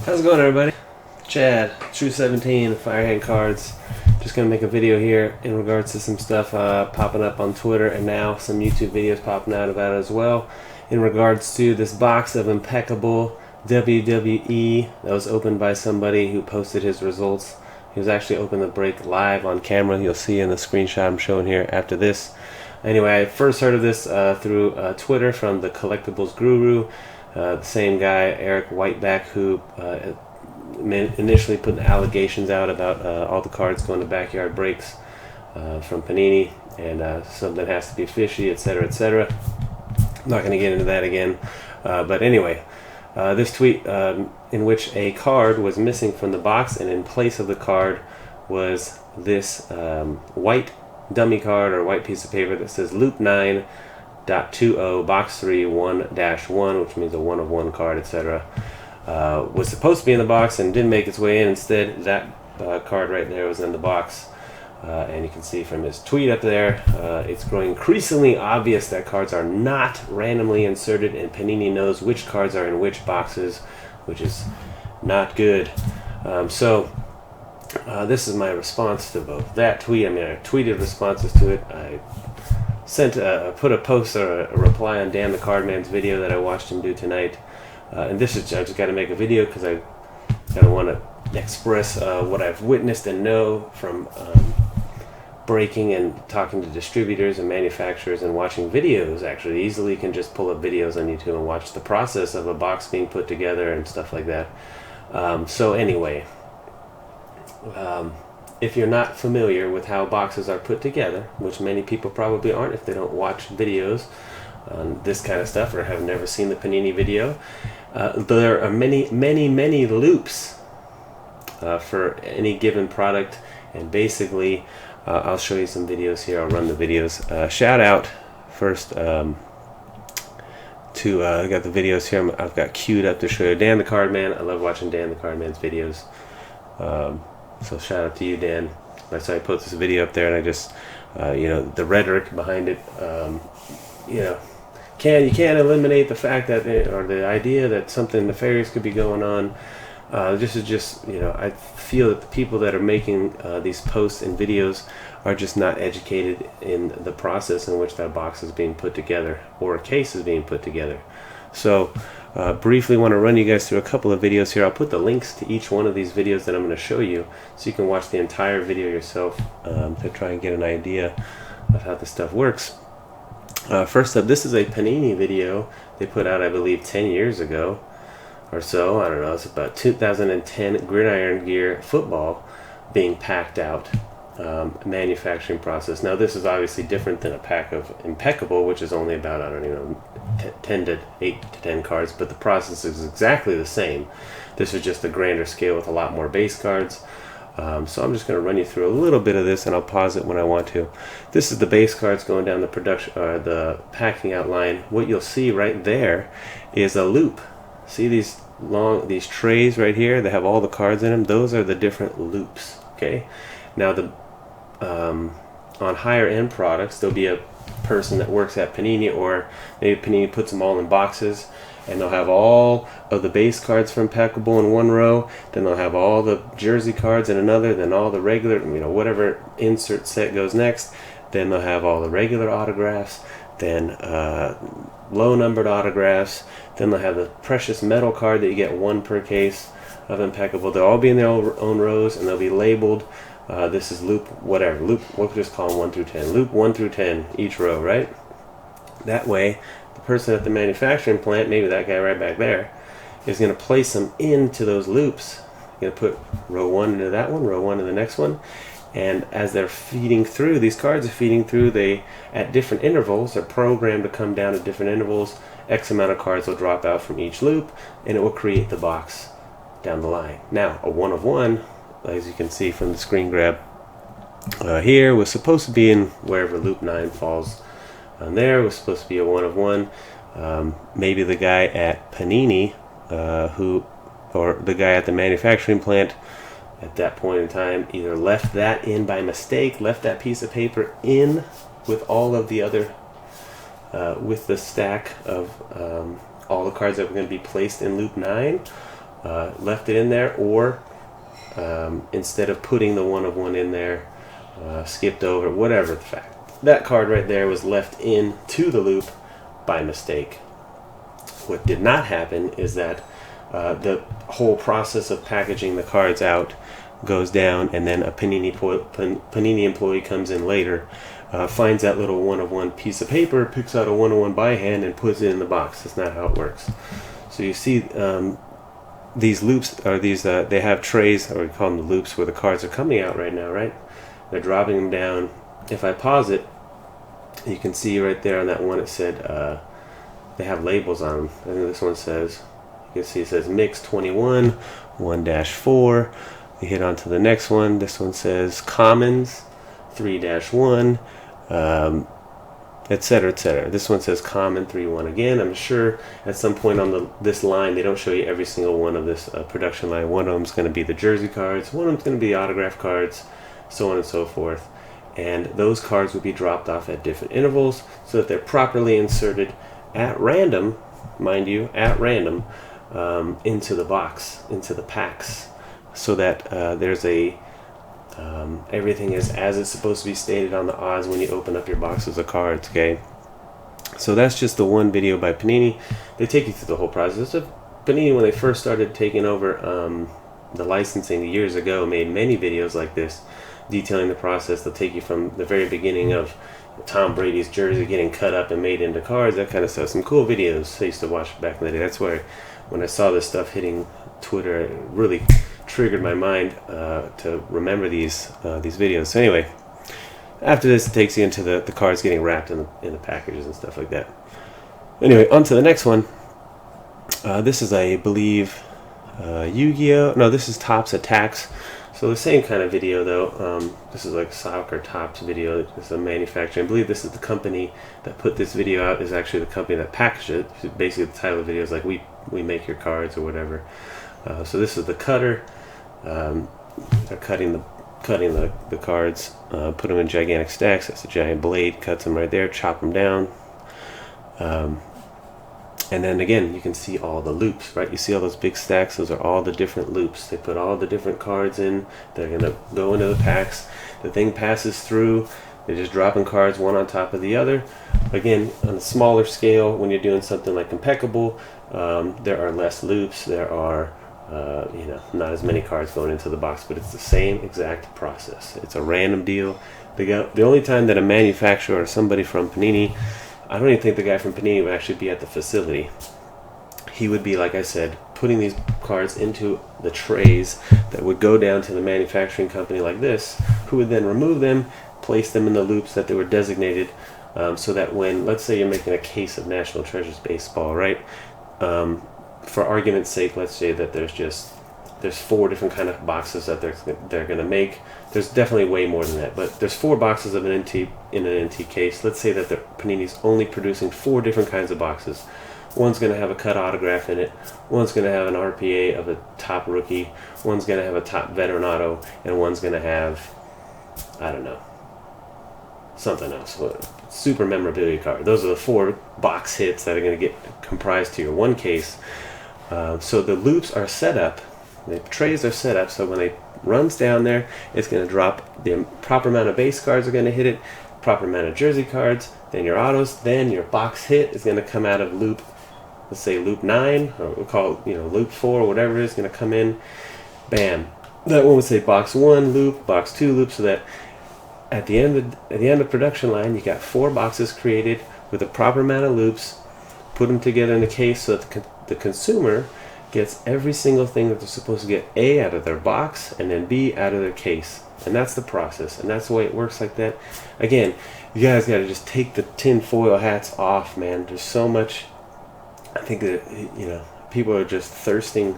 How's it going, everybody? Chad, True 17, Firehand Cards. Just gonna make a video here in regards to some stuff popping up on Twitter, and now some YouTube videos popping out about it as well, in regards to this box of Impeccable WWE that was opened by somebody who posted his results. He was actually opening the break live on camera. You'll see in the screenshot I'm showing here after this. Anyway, I first heard of this through Twitter from the Collectibles Guru, the same guy, Eric Whiteback, who initially put the allegations out about all the cards going to backyard breaks from Panini, and something has to be fishy, etc., etc. I'm not going to get into that again. But anyway, this tweet in which a card was missing from the box, and in place of the card was this white dummy card or white piece of paper that says Loop 9.20 Box 3 1-1, which means a 1 of 1 card, etc. Was supposed to be in the box and didn't make its way in. Instead, that card right there was in the box. And you can see from his tweet up there, it's growing increasingly obvious that cards are not randomly inserted, and Panini knows which cards are in which boxes, which is not good. This is my response to both that tweet. I tweeted responses to it. I put a post or a reply on Dan the Cardman's video that I watched him do tonight. And this is, I just got to make a video because I kind of want to express what I've witnessed and know from breaking and talking to distributors and manufacturers and watching videos. Actually, easily can just pull up videos on YouTube and watch the process of a box being put together and stuff like that. So anyway, if you're not familiar with how boxes are put together, which many people probably aren't if they don't watch videos on this kind of stuff or have never seen the Panini video, there are many loops for any given product, and basically I'll show you some videos here. I'll run the videos. Shout out first to I got the videos here. I've got queued up to show you. Dan the Cardman. I love watching Dan the Cardman's videos. So shout out to you, Dan. That's why I put this video up there, and I just the rhetoric behind it. You can't eliminate the fact that or the idea that something nefarious could be going on. This is just, I feel that the people that are making these posts and videos are just not educated in the process in which that box is being put together or a case is being put together. So briefly want to run you guys through a couple of videos here. I'll put the links to each one of these videos that I'm going to show you so you can watch the entire video yourself to try and get an idea of how this stuff works. First up, this is a Panini video they put out, I believe, 10 years ago or so. I don't know. It's about 2010 gridiron gear football being packed out, manufacturing process. Now, this is obviously different than a pack of Impeccable, which is only about, 8 to 10 cards, but the process is exactly the same. This is just a grander scale with a lot more base cards. So I'm just going to run you through a little bit of this, and I'll pause it when I want to. This is the base cards going down the production, the packing out line. What you'll see right there is a loop. See these these trays right here that have all the cards in them? Those are the different loops. Okay. Now on higher end products, there'll be a person that works at Panini, or maybe Panini puts them all in boxes, and they'll have all of the base cards for Impeccable in one row, then they'll have all the jersey cards in another, then all the regular, whatever insert set goes next, then they'll have all the regular autographs, then low numbered autographs, then they'll have the precious metal card that you get one per case of Impeccable. They'll all be in their own rows, and they'll be labeled. This is loop whatever, loop, we'll just call them 1 through 10, loop 1 through 10 each row, right? That way the person at the manufacturing plant, maybe that guy right back there, is going to place them into those loops. You're going to put row 1 into that one, row 1 to the next one, and as they're feeding through, these cards are feeding through, they, at different intervals, are programmed to come down at different intervals. X amount of cards will drop out from each loop, and it will create the box down the line. Now, a 1 of 1, as you can see from the screen grab here, was supposed to be in wherever loop 9 falls on there. Was supposed to be a 1 of 1. Maybe the guy at Panini, or the guy at the manufacturing plant at that point in time, either left that in by mistake, left that piece of paper in with all of the other, with the stack of all the cards that were going to be placed in loop 9, left it in there, or instead of putting the 1 of 1 in there, skipped over, whatever the fact. That card right there was left into the loop by mistake. What did not happen is that the whole process of packaging the cards out goes down, and then a Panini employee comes in later, finds that little 1 of 1 piece of paper, picks out a 1 of 1 by hand, and puts it in the box. That's not how it works. So you see these loops, or these they have trays, or we call them the loops, where the cards are coming out right now, right? They're dropping them down. If I pause it, you can see right there on that one, it said they have labels on them. I think this one says, you can see it says Mix 21, 1-4. You hit on to the next one. This one says Commons 3-1, etc., etc. This one says Common 3-1 again. I'm sure at some point on this line, they don't show you every single one of this production line. One of them is going to be the jersey cards. One of them is going to be autograph cards, so on and so forth. And those cards will be dropped off at different intervals so that they're properly inserted at random, mind you, at random, into the box, into the packs, so that there's a everything is as it's supposed to be stated on the odds when you open up your boxes of cards. Okay, so that's just the one video by Panini. They take you through the whole process of Panini. When they first started taking over the licensing years ago, made many videos like this detailing the process. They'll take you from the very beginning of Tom Brady's jersey getting cut up and made into cards, that kind of stuff. Some cool videos I used to watch back in the day. That's where, when I saw this stuff hitting Twitter, it really triggered my mind to remember these videos. So anyway, after this, it takes you into the cards getting wrapped in the packages and stuff like that. Anyway, on to the next one. This is, I believe, Yu-Gi-Oh! No, this is Topps Attacks. So the same kind of video, though. This is like Soccer Topps video. It's a manufacturer. I believe this is the company that put this video out, is actually the company that packaged it. Basically, the title of the video is like, we make your cards or whatever. So this is the cutter. They're cutting the cards, put them in gigantic stacks. That's a giant blade, cuts them right there, chop them down. And then again, you can see all the loops, right? You see all those big stacks? Those are all the different loops. They put all the different cards in. They're going to go into the packs. The thing passes through. They're just dropping cards one on top of the other. Again, on a smaller scale, when you're doing something like Impeccable, there are less loops. There are, not as many cards going into the box, but it's the same exact process. It's a random deal. The only time that a manufacturer or somebody from Panini, I don't even think the guy from Panini would actually be at the facility. He would be, like I said, putting these cards into the trays that would go down to the manufacturing company like this, who would then remove them, place them in the loops that they were designated, so that when, let's say you're making a case of National Treasures baseball, right? For argument's sake, let's say that there's 4 different kind of boxes that they're going to make. There's definitely way more than that, but there's 4 boxes of an NT in an NT case. Let's say that Panini's only producing 4 different kinds of boxes. One's going to have a cut autograph in it. One's going to have an RPA of a top rookie. One's going to have a top veteran auto, and one's going to have, I don't know, something else. Super memorabilia card. Those are the 4 box hits that are going to get comprised to your one case. So the loops are set up. The trays are set up so when it runs down there, it's going to drop the proper amount of base cards are going to hit it, proper amount of jersey cards, then your autos, then your box hit is going to come out of loop, let's say loop 9, or we'll call it, loop 4, or whatever it is, going to come in. Bam. That one would say box 1 loop, box 2 loop, so that at the end of production line, you got 4 boxes created with a proper amount of loops, put them together in a case so that the consumer gets every single thing that they're supposed to get, A, out of their box, and then B, out of their case. And that's the process, and that's the way it works like that. Again, you guys got to just take the tinfoil hats off, man. There's so much, I think that, people are just thirsting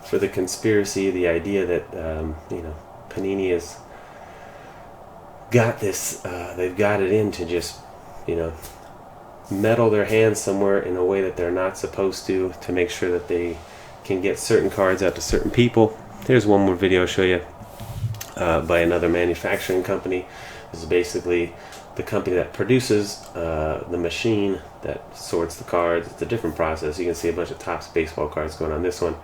for the conspiracy, the idea that, Panini has got this, they've got it in to just, meddle their hands somewhere in a way that they're not supposed to make sure that they can get certain cards out to certain people. Here's one more video I'll show you by another manufacturing company. This is basically the company that produces the machine that sorts the cards. It's a different process. You can see a bunch of Topps baseball cards going on this one.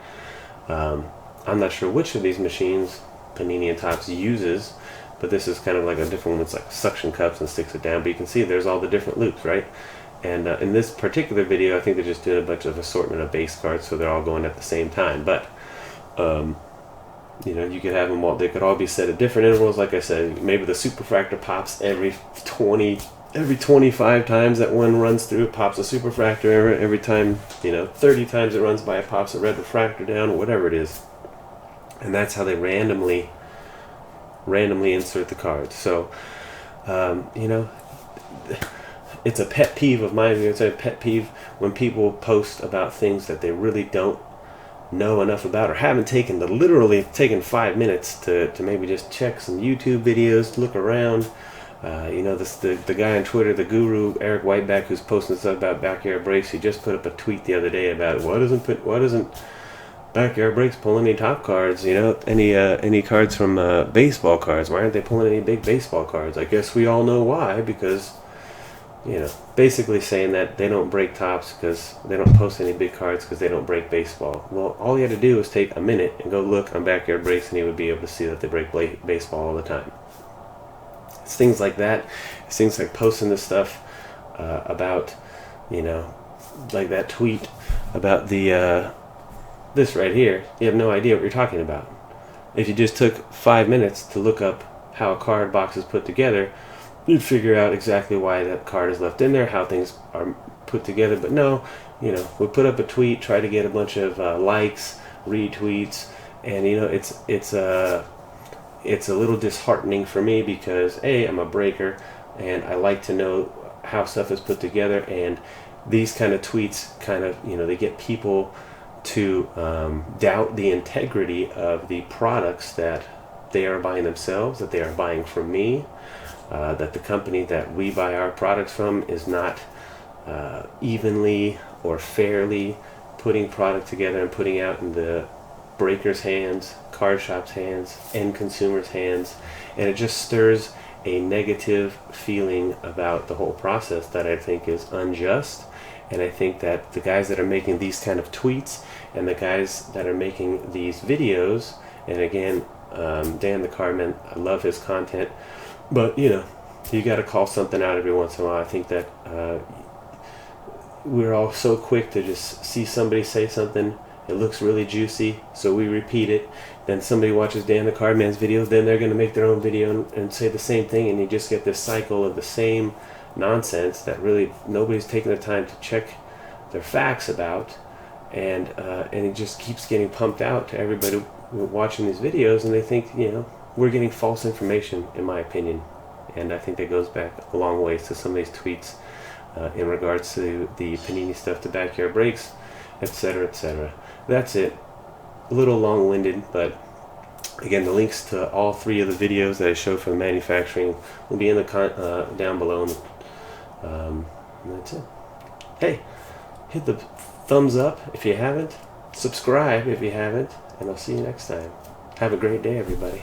I'm not sure which of these machines Panini and Topps uses, but this is kind of like a different one. It's like suction cups and sticks it down, but you can see there's all the different loops, right? And in this particular video, I think they're just doing a bunch of assortment of base cards, so they're all going at the same time. But you know, you could have them all, they could all be set at different intervals. Like I said, maybe the superfractor pops every 25 times that one runs through, it pops a superfractor. Every time, you know, 30 times it runs by, it pops a red refractor down, or whatever it is. And that's how they randomly insert the cards. So, you know, it's a pet peeve of mine. It's a pet peeve when people post about things that they really don't know enough about, or haven't literally taken 5 minutes to maybe just check some YouTube videos, look around. You know, the guy on Twitter, the guru Eric Whiteback, who's posting stuff about Backyard Breaks, he just put up a tweet the other day about why doesn't Backyard Breaks pull any top cards? You know, any cards from baseball cards? Why aren't they pulling any big baseball cards? I guess we all know why, because, you know, basically saying that they don't break tops because they don't post any big cards because they don't break baseball. Well, all you had to do was take a minute and go look on Backyard Breaks, and you would be able to see that they break baseball all the time. It's things like that. It's things like posting this stuff about, you know, like that tweet about the this right here. You have no idea what you're talking about. If you just took 5 minutes to look up how a card box is put together, you'd figure out exactly why that card is left in there, how things are put together. But no, you know, we put up a tweet, try to get a bunch of likes, retweets, and you know, it's a little disheartening for me because A, I'm a breaker, and I like to know how stuff is put together, and these kind of tweets kind of, you know, they get people to doubt the integrity of the products that they are buying themselves, that they are buying from me. That the company that we buy our products from is not evenly or fairly putting product together and putting out in the breakers' hands, card shops' hands, end consumers' hands, and it just stirs a negative feeling about the whole process that I think is unjust. And I think that the guys that are making these kind of tweets and the guys that are making these videos, and again, Dan the Cardman, I love his content, but you know, you got to call something out every once in a while. I think that we're all so quick to just see somebody say something, it looks really juicy, so we repeat it. Then somebody watches Dan the Cardman's videos, then they're going to make their own video and say the same thing, and you just get this cycle of the same nonsense that really nobody's taking the time to check their facts about, and it just keeps getting pumped out to everybody watching these videos, and they think, you know, we're getting false information, in my opinion. And I think that goes back a long ways to some of these tweets in regards to the Panini stuff, the Backyard Breaks, etc., etc. That's it. A little long-winded, but again, the links to all 3 of the videos that I showed from manufacturing will be in the down below. And that's it. Hey, hit the thumbs up if you haven't, subscribe if you haven't, and I'll see you next time. Have a great day, everybody.